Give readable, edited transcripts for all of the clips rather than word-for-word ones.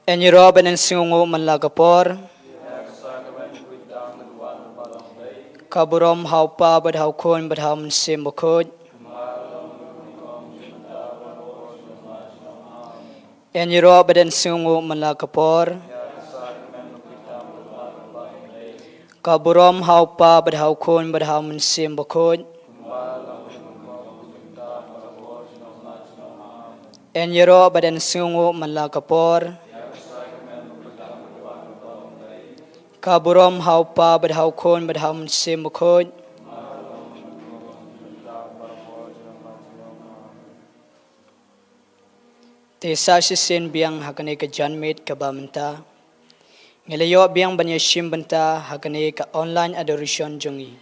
Enyiroben en singungu manlagapor kaburom haupa badhau kon badhau mensim bukod Enyiroben en singungu manlagapor kaburom haupa badhau kon badhau mensim bukod Enyiroben en singungu manlagapor kaburom haupa badhau kon badhau mensim bukod Tesa sisin biang hakane ka janmit ka bamenta ngelayo biang banyashim benta hakane ka online adoration jungi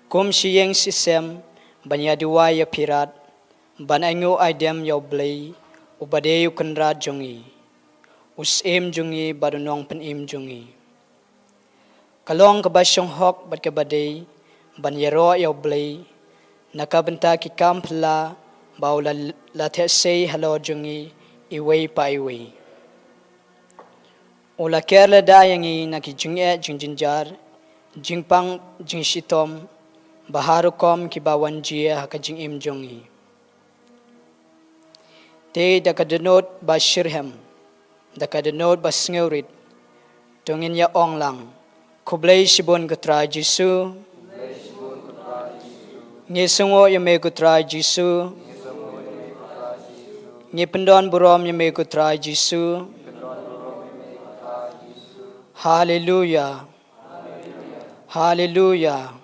kum siyeng sisem banya diwaya pirat banangu idem yo blay ubade yu kanra jungi usim jungi badunong penim jungi kalong kabasyong hok bat kabadey ban yero yaw blay nakabenta ki kampla baula latesay halo jungi iway pa iway ula kerla dayangi nakijunge jingjinjar jingpang jingshitom baharukom ki bawan jia hakajing im jungi te dakadenot bashirhem dakadenot basngeurit tungin ya onglang Kublay sibon gutra Jisu Ngisungo yame gutra Jisu Ngipendon burom yame gutra Jisu Hallelujah Hallelujah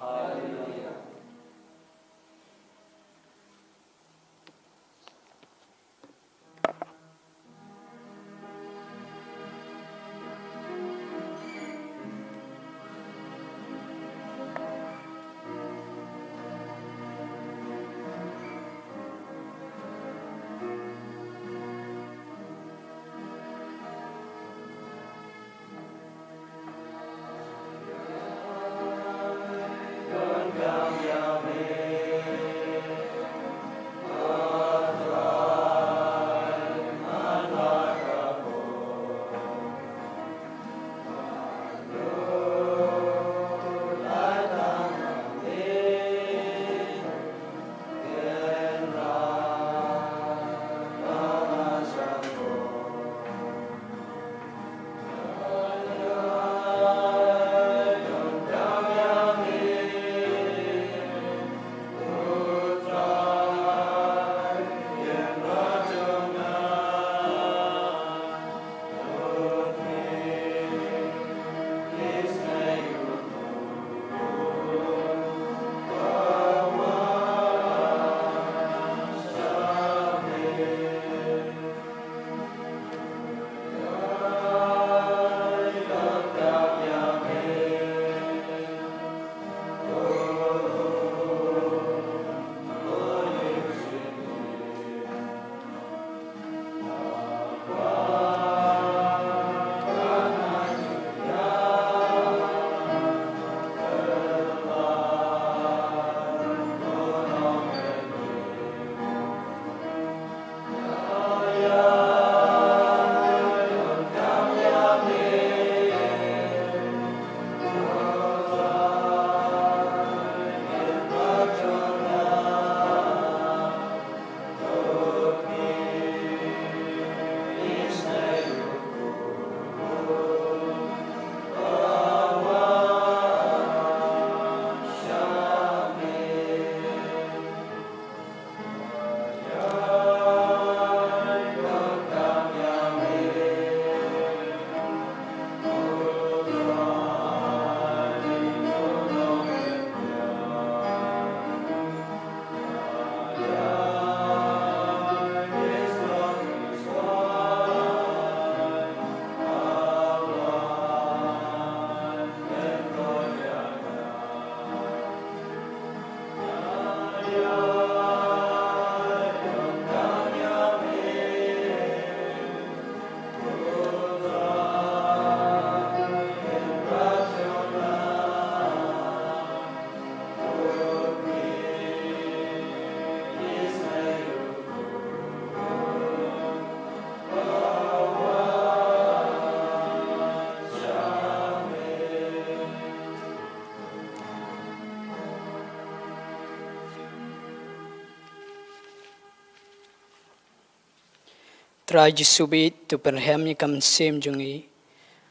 Try jisubit tu perhem yakam sim jungi.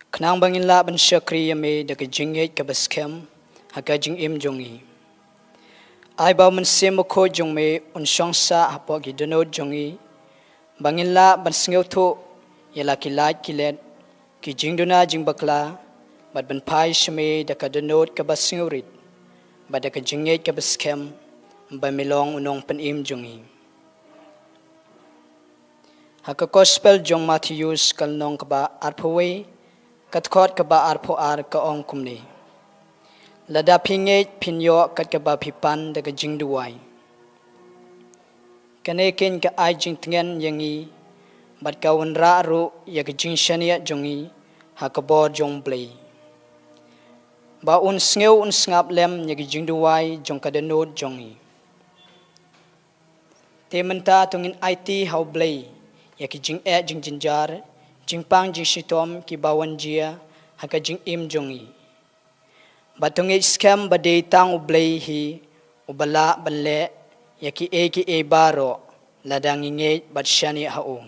Knang bangin la ban syakri yame daga jingit ka baskem haka jing im jungi. Ai bau man sim ko jung me un shong sa hapo gi donot jungi. Bangin la ban sngeu thu yala ki lait ki let ki jing duna jing bakla bad ban pai shme daga donot ka basngeu rit bad daga jingit ka baskem ba milong unong pan im jungi. Haka gospel jong Matthews kalnong kaba arpaway katkot kaba arpo ar ka ong kumni. Lada pinget pinyo kat kaba pipan daga jingduway. Kanekin ka ay jing tingen yangi bat ka wanra ru yaga jing shania jongi haka bor jong blay. Ba un sngew un snap lem yaga jingduway jong kadanod jongi. Tementa tungin IT how blay. Yaki jing jing jinjar, jing pang jing shitom ki bawan jia, haka jing im jongi. Batungi scam badai tang ublay hi, ubala bale, yaki ki baro, ladang ingay bat shani hao.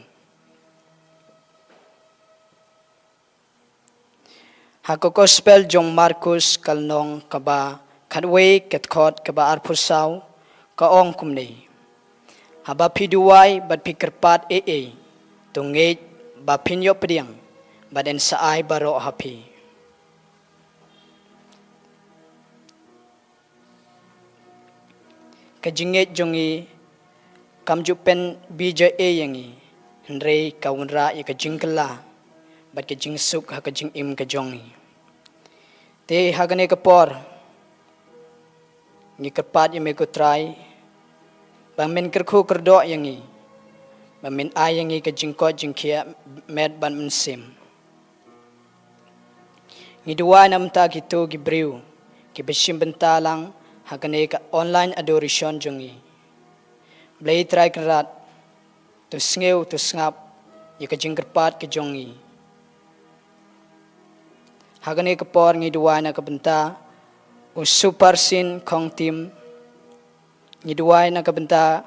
Haka gospel jong Marcus kalnong kaba, katway katkot kaba arpusaw, kaong kumni. Haba piduway bat pikerpat tungit ba pinyo pediang baden saay baro hapi. Kajingit jongi kamjupen bija yangi henrei kaunra ya kajingkala bat kajing suk ha kajing im kajongi. Te hagane kapor ni kerpat yame ko try bang men kerku kerdo yangi bang men ay yangi ka jingko jingkia med ban mensim ni dua nam ta gitu gibriu ki besim bentalang hakane ka online adoration jongi blay try kerat tu sngew tu snap ya ka jingkerpat ka jongi hakane ka por ngi dua na ka benta u super sin kong tim Niduay na kabenta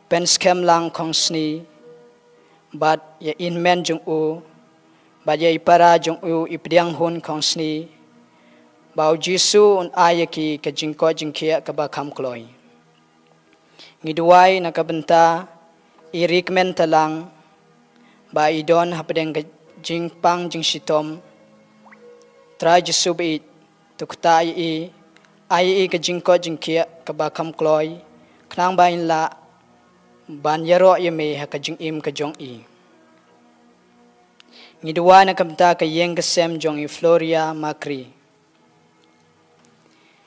penskem lang kong sni bat ya inmen jung u bat ya ipara jung u ipdiang hun kong sni bau jisu un ayaki ka jingko jingkia ka ba kam kloy Niduay na kabenta irikmen talang ba idon hapadeng ka jingpang jing shitom tra jisu bi tukta ai ka jingko jingkia ka ba kam kloy Knang bain la ban yaro yame haka jing im ka jong i. Ngiduwa na kamta ka yeng ka sem jong i Floria Makri.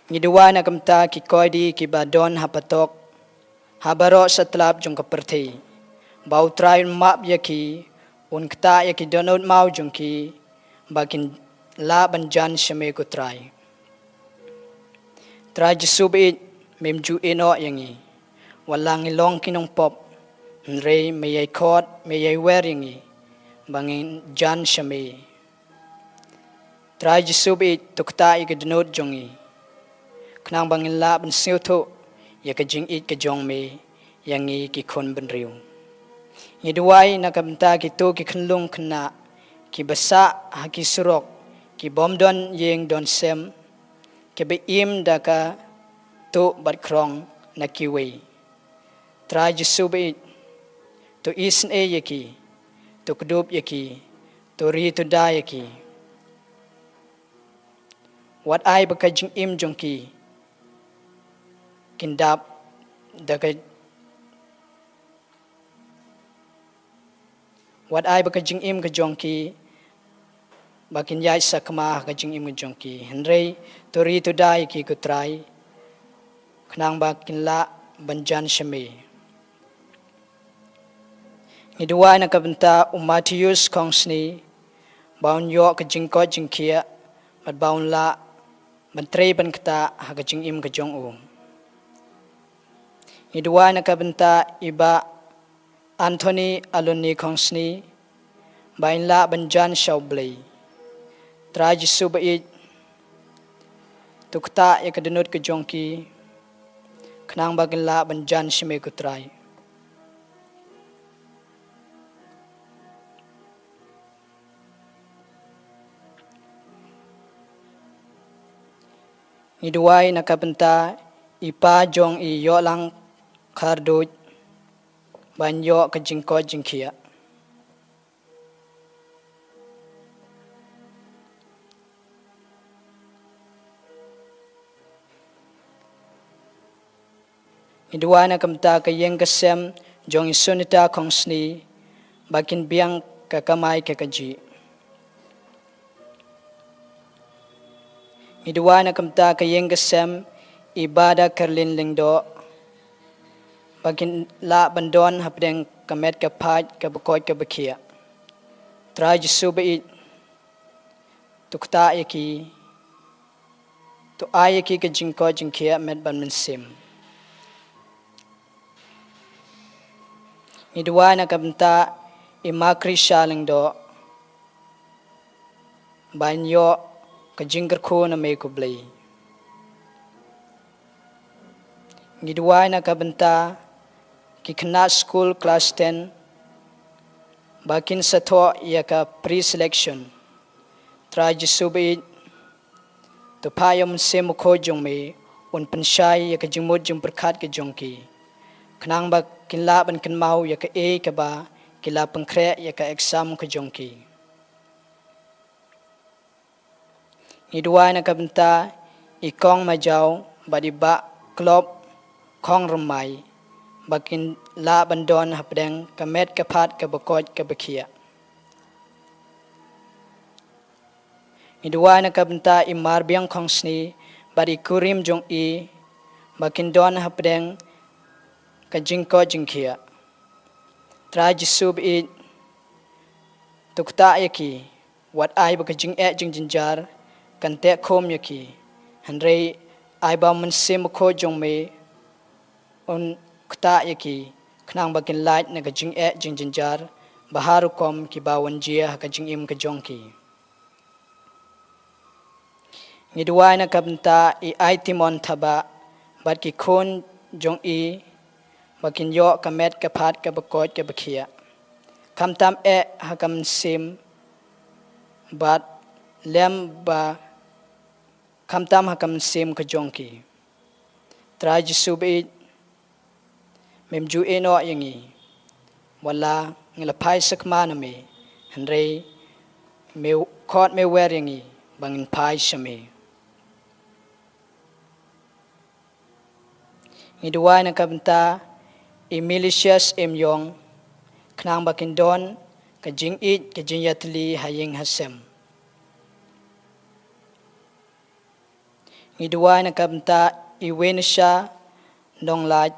Ngiduwa na kamta ki koidi ki badon hapatok habaro sa tlap jong ka perthi. Bau try map yaki un kta yaki donod mau jong ki bakin la banjan shame ko try. Try jisubit memju eno yangi. Walang ilong kinong pop nrei mayay kot mayay wearingi bangin jan shame try jisubi tukta ikadnod jongi knang bangin la ban siuto yakajing it ka jong me yangi ki khon benriu ngiduway nakamta ki to ki khnlung khna ki basa haki surok ki bomdon yeng don sem ki be im daka to bat krong na kiwi Try jisubi to isn yaki to kdub yaki to ri to da yaki What I bakajing im jongki kindap daga What I bakajing im ka jongki bakin yai sakma kajing im jongki henrei to ri to da yaki ko try khnang bakin la banjan shame Niduwa na kabenta Matthews kongsni baun yo ka jingko jingkia bat baun la bantrei ban kata ha ka jing im ka jong u Niduwa na kabenta iba Anthony Aloni kongsni bain la banjan shaublay Traj subai tukta ya kadunut ka jongki khnang bagin la banjan shime ko try Ngiduai nakabenta ipa jong I yo lang khardoj ban yo ka jingko jingkhia. Ngiduai nakabenta ka yeng kasem jong isunita kongsni bakin biang kakamai kakaji. Ngiduai nakabenta ka yeng kasem ibada kerlin lingdo bakin la bandon hapdeng kamet kapat kabakot kabakia. Tra Jesu bait tukta yaki tu ayaki ka jingko jingkia met ban mensim. Ngiduai nakabenta imakri shalingdo banyo ka jingker ko na may kublay. Ngiduai nakabenta kikna school class 10 bakin sato yaka pre-selection. Tra Jesu bait tu payom se mukho jong me un pensyai yaka jingmud jing berkat ke jongki. Kenang ba kinla ban kenmau yaka e ka ba kila pengkre yaka exam ke jongki. Ngiduai nakabenta ikong majau badiba klop kong remai bakin la bandon hapdeng kamet kapat kabakot kabakia. Ngiduai nakabenta imar biang kongsni badi kurim jong I bakin don hapdeng kajingko jingkia. Tra Jesu bait tukta yaki wat ai bakajing jing jinjar kan te khom yaki hanrei ai ba mensim ko jong me un kta yaki knang bakin light na kajing jing jinjar baharu kom ki bawan jia kajing im ka jongki. Ngiduai nakabenta I ai timon thaba bat ki khon jong I bakin yo kamet kapat kabakot kabakia. Kamtam hakam sim bat lem ba kamtam hakam sim ka jongki. Tra Jesu bait memju eno yangi wala ngelapai sakma na me hanrei me kot me wer yangi bangin pai shame. Ngiduai nakabenta Emilicious Yong knang bakin don kajing it kajing yatli haying hasem. Ngiduai nakabenta Iwenisha nong laj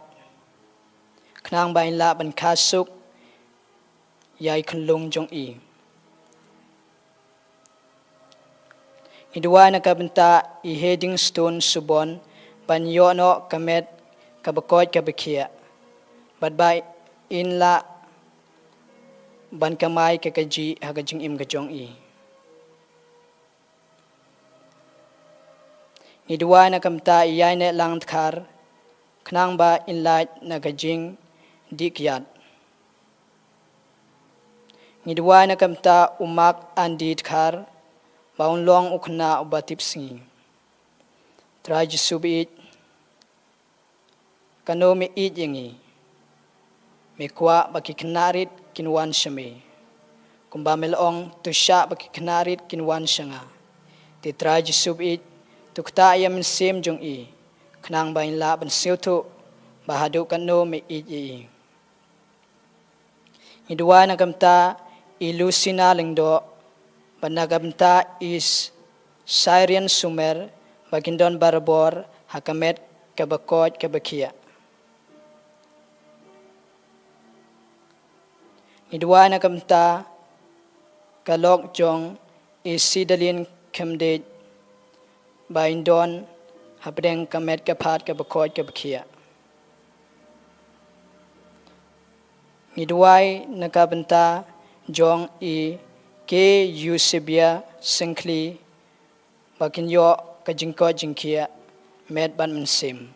knang bain la ban kasuk yai kanlung jong I. Ngiduai nakabenta Heading Stone subon ban yo no kamet kabakot kabakia. Badbai in la ban kamai kakaji hagajing im gajong I. Ngiduai nakamta iyai ne lang tkar knang ba in la nagajing dikyat. Ngiduai nakamta umak andi tkar baun long ukna ubatip singi. Tra Jesu bait kano me it yangi me kwa baki knarit kinwan shame kumba melong tu sha baki knarit kinwan shanga ti Tra Jesu bait tukta yam sem jong I knang bain la ban siutu bahadu kano me it I. Ngiduai nakamta ilusina lingdo banagamta is Syrian Sumer bagindon barabor hakamet kabakot kabakia. Ngiduai nakamta kalok jong isidalin kemde baindon hapdeng kamet kapat kabakot kabakia. Ngiduai nakabenta jong I ke Eusebia sengkli bakin yo kajingko jingkia med ban mensim.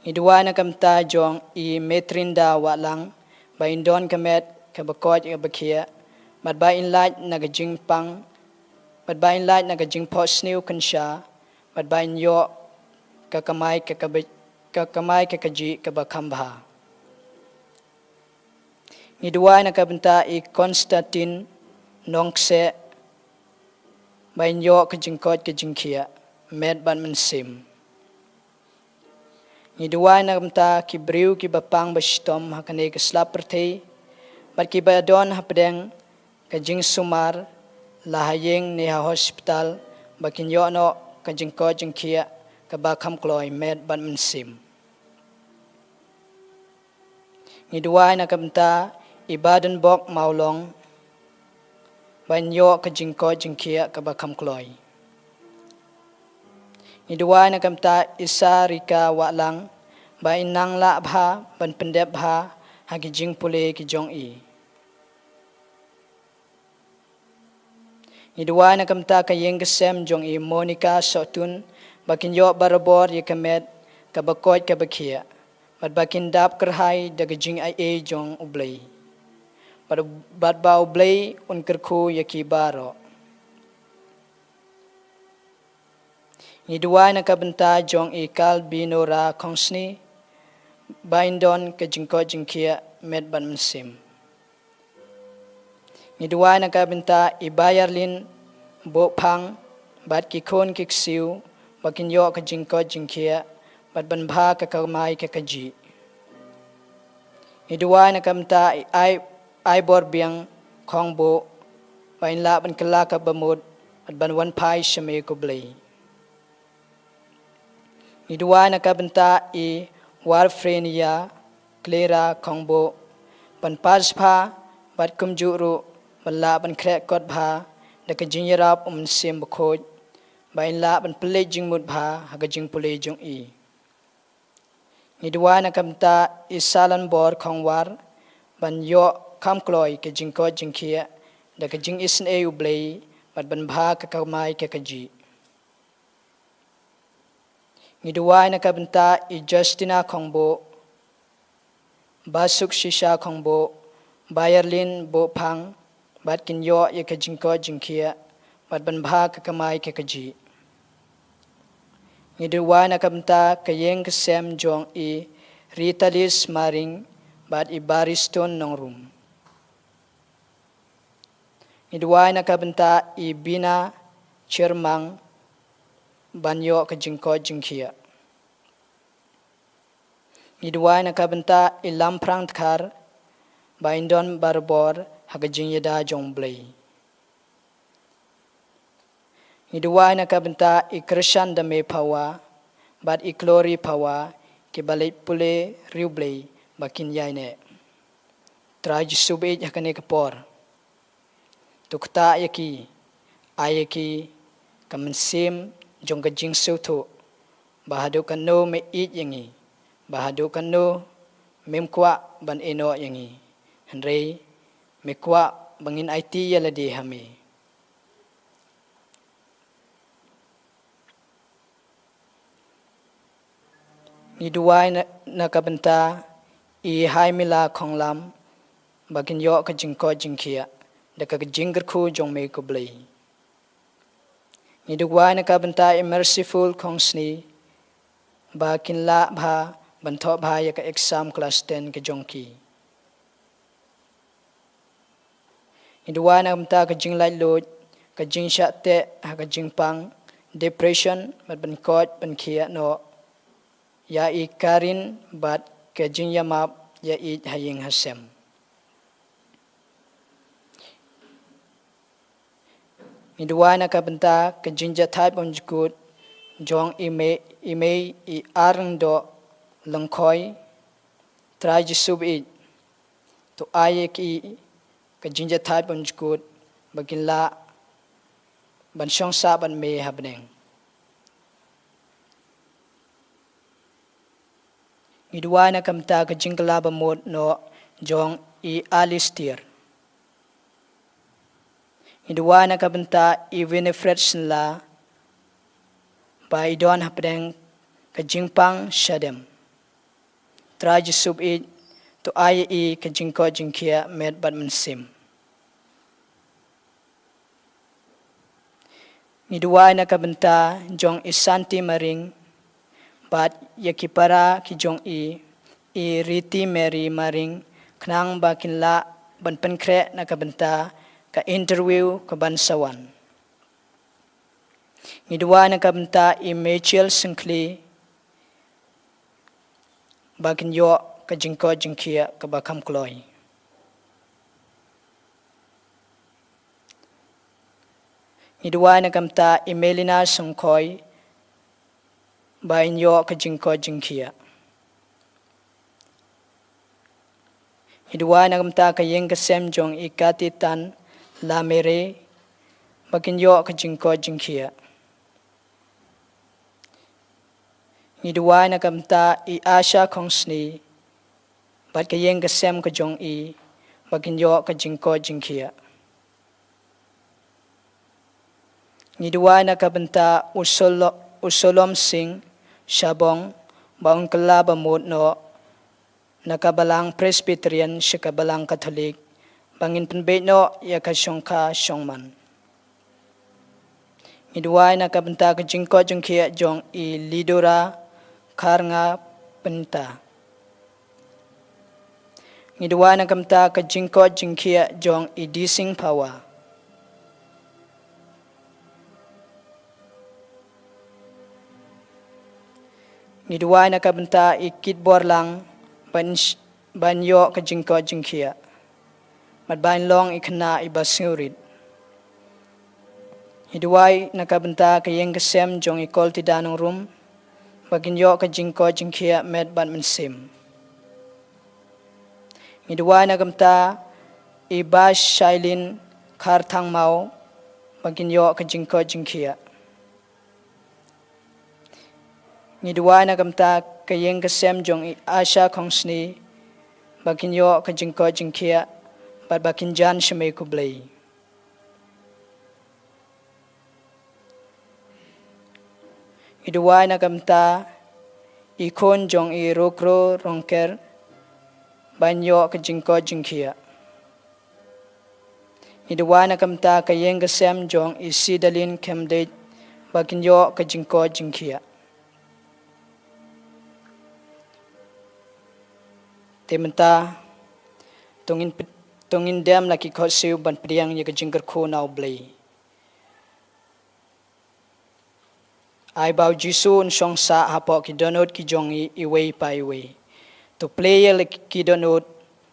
Ngiduai nakamta jong I metrinda walang baindon kamet kabakot kabakia mat ba in laj nagajing pang บัดบายไลน์นักจิงพอสนิวคันชาบัดบายยอกะกะไมกะกะบกะกะไมกะกะจีกะบะคัมบาni dua nak benta I Konstantin nongse bain yo ke jingkot ke jingkia med ban mensim ni dua nak benta ki briu ki bapang bastom hakane ke slap perthei bat ki badon hapdeng ke jing sumar lahayeng ne hospital bakin yo no ke jingkot jingkia ke ba kham kloi med ban mensim ni dua nak benta ibadan bok maulong ban yo ke jingko jingkia ke bakam kloi ni dua na kamta isa rika walang ba inang la bha ban pendep bha hagi jing pule ki jong I ni dua na kamta ka yeng kesem jong I Monica Sotun bakin yo barabor ye kamet ka bakot ka bakia bat bakin dap kerhai daga jing ai jong ublei bad bau blay un kerku yaki baro ni dua na kabenta jong ikal binora kongsni baindon ke jingko jingkia med ban mensim ni dua na kabenta ibayarlin bo phang bad ki khon kiksiu bakin yo ke jingko jingkia bad ban bha ka kamai ke kaji ni dua na kabenta ai bor biang khong bo bain la ban kala ka bamud ban wan pai shame ko blei ni dua na ka benta I warfrenia clara khong bo ban pas pha bat kum juru ban la ban kre kot bha da ka jinyrap sim khoj bain la ban ple jing mut bha ha ka jing pule jong I ni dua na ka benta isalan bor khong war ban yo kam kloi ke jingko jingkia da ke jing isn e ublei bat ban bha ka kamai ke kaji ni dua na ka benta I Justina khongbo basuk shisha khongbo bayarlin bo phang bat kin yo ye ke jingko jingkia bat ban bha ka kamai ke kaji ni dua na ka benta ka yeng ke sem jong I Ritalis maring bat I bariston nongrum ni dua na ka benta I bina chermang banyo ke jingko jingkia ni dua na ka benta I lamprang tkar baindon barbor haga jingyada jongblei ni dua na ka benta I krishan da me pawa bat I klori pawa ke balai pule riublei bakin yaine traj sube hakane kapor tukta yaki ayaki kamansim jong ka jing suthu bahadu kanu me it yangi bahadu kanu mem kwa ban eno yangi henrei me kwa bangin IT yaladi hami ni dua na ka benta I haimila khonglam bakin yo ka jingko jingkia da ka jingger khu jong me ko blei ni dua na ka benta I merciful khongsni bakin la bha ban tho bha ya ka exam class 10 ke jongki ni dua na benta ka jing lai lo ka jing sha te ha ka jing pang depression ban kot ban khia no ya I karin bat ke jing yamap ya I haying hasem ni dua na ka benta ke jinja thai bon jkut jong ime I arng do langkhoi traj sub I to aye ki ke jinja thai bon jkut bagin la ban shong sa ban me habneng ni dua na kamta ka jingla ba mod no jong I alistier ni dua na ka benta I Winifred la bai don hapdeng ka jingpang shadem traj sub I to ai ka jingko jingkia med bat mensim Ngiduay na kabenta jong isanti maring bat yakipara ki jong i riti Mary maring knang bakin la ban penkre na kabenta ka interview ka bansawan. Ngiduay na kabenta i Mitchell Sinclair bakin yo ka jingko jingkia ka bakam kloy. Ngiduay na kabenta i Melina Songkoy bain yo ka jingko jingkia. Ngiduay na kabenta ka yeng ka sem jong i katitan la mere bakin yo ka jingko jingkia. Ngiduay na kabenta i Asha Kongsni bat ka yeng ka sem ka jong i bakin yo ka jingko jingkia. Ngiduay na kabenta Usolom Singh Shabong baong kalaba mod no nakabalang Presbyterian siya kabalang Katolik bangin penbet no ya ka syongka syongman. Ngiduay na kabenta ka jingko jingkia jong i Lidora Karnga Penta. Ngiduay na kabenta ka jingko jingkia jong i Dising Pawa. Ngiduay na kabenta ikitbor lang banyo ka jingko jingkia. Madbain long ikana ibasurit. Ngiduay na kabenta ka yeng kasem jong ikol tidanong room. Baginyo ka jingko jingkia med ban mensim. Ngiduay na kabenta ibash shailin kartang mau. Baginyo ka jingko jingkia. Ngiduay na kabenta ka yeng kasem jong i Asha Kongsni bakinyo ka jingko jingkia bat bakinjan shimay kublay. Ngiduay na kabenta ikon jong i Rokro Rongker banyo ka jingko jingkia. Ngiduay na kabenta ka yeng kasem jong i Sidalin Kemdate bakinyo ka jingko jingkia. Tementa tungin dem laki kau siu ban priang ya kejingker ko nau blay. Ai bau jisu nsong sa hapo ki donut ki jongi iway pa iway. To play laki ki donut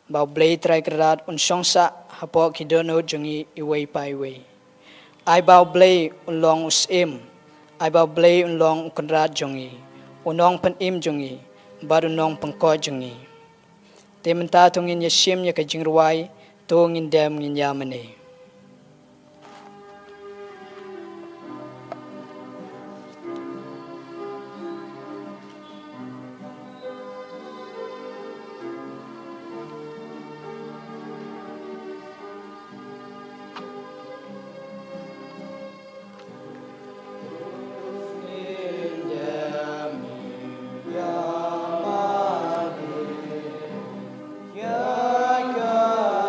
bau blay try kerat nsong sa hapo ki donut jongi iway pa iway. Ai bau blay unlong usim. Ai bau blay unlong ukenrat jongi. Unong pen im jongi. Baru nong pengko jongi. Tementa tungin yasim ya kajing ruai tungin dem ngin yamane.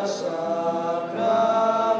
Sakra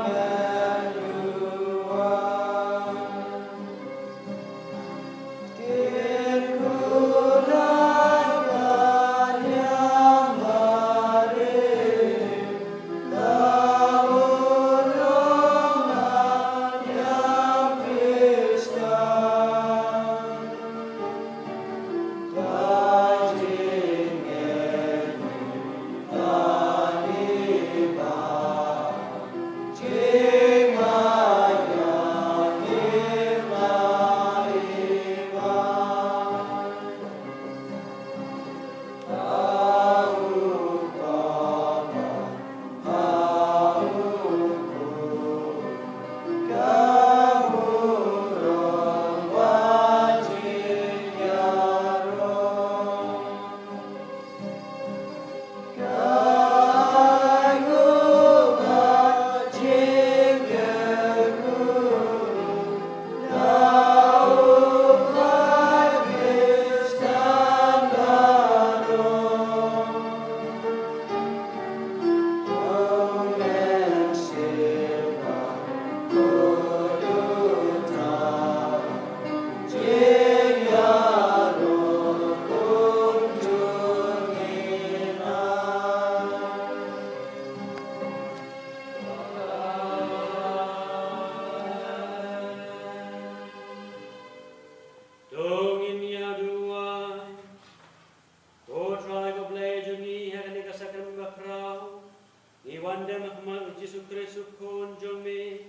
Iwanda Muhammad Yesus Kristus kon jome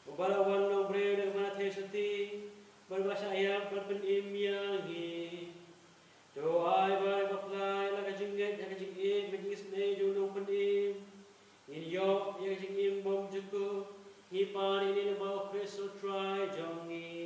ubalawan no brede mate seti berbahasa ayam perpenim yangi doa ibai baklai la kajinget la kajinget majis ne jono penim in yok ya kajingim bom juku hipan ini lebau Kristus try jongi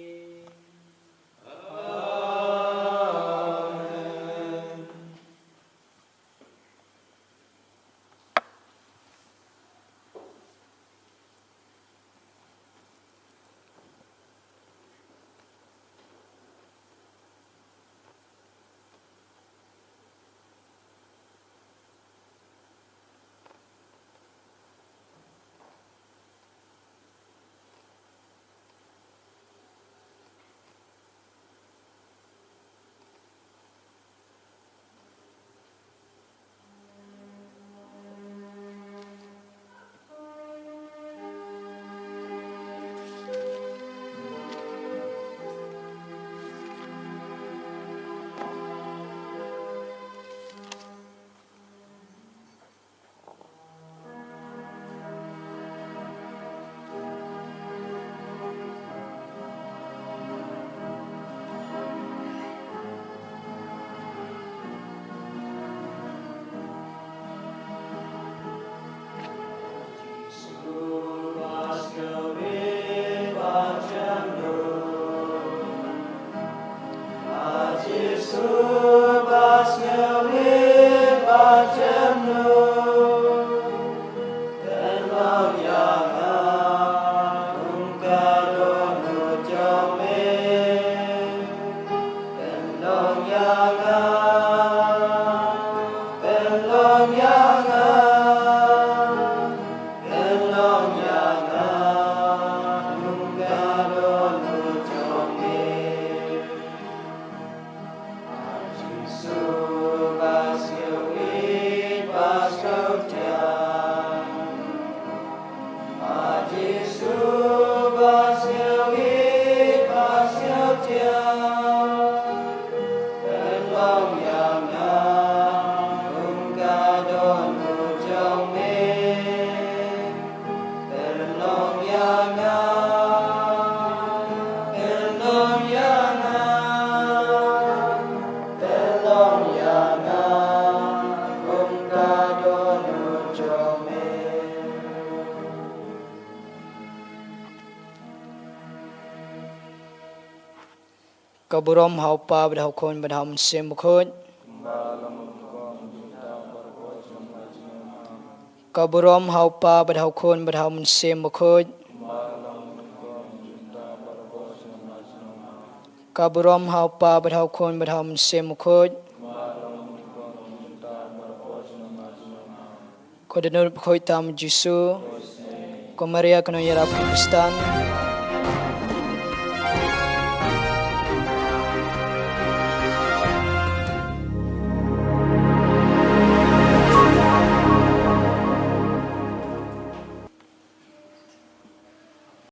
Kaburom haupa badhau kon badhau sem bukhut. Kaburom haupa badhau kon badhau sem bukhut. Kaburom haupa badhau kon badhau sem bukhut. Kodenur bukhut tam Jisu. Ko Maria kano yarap Kristan.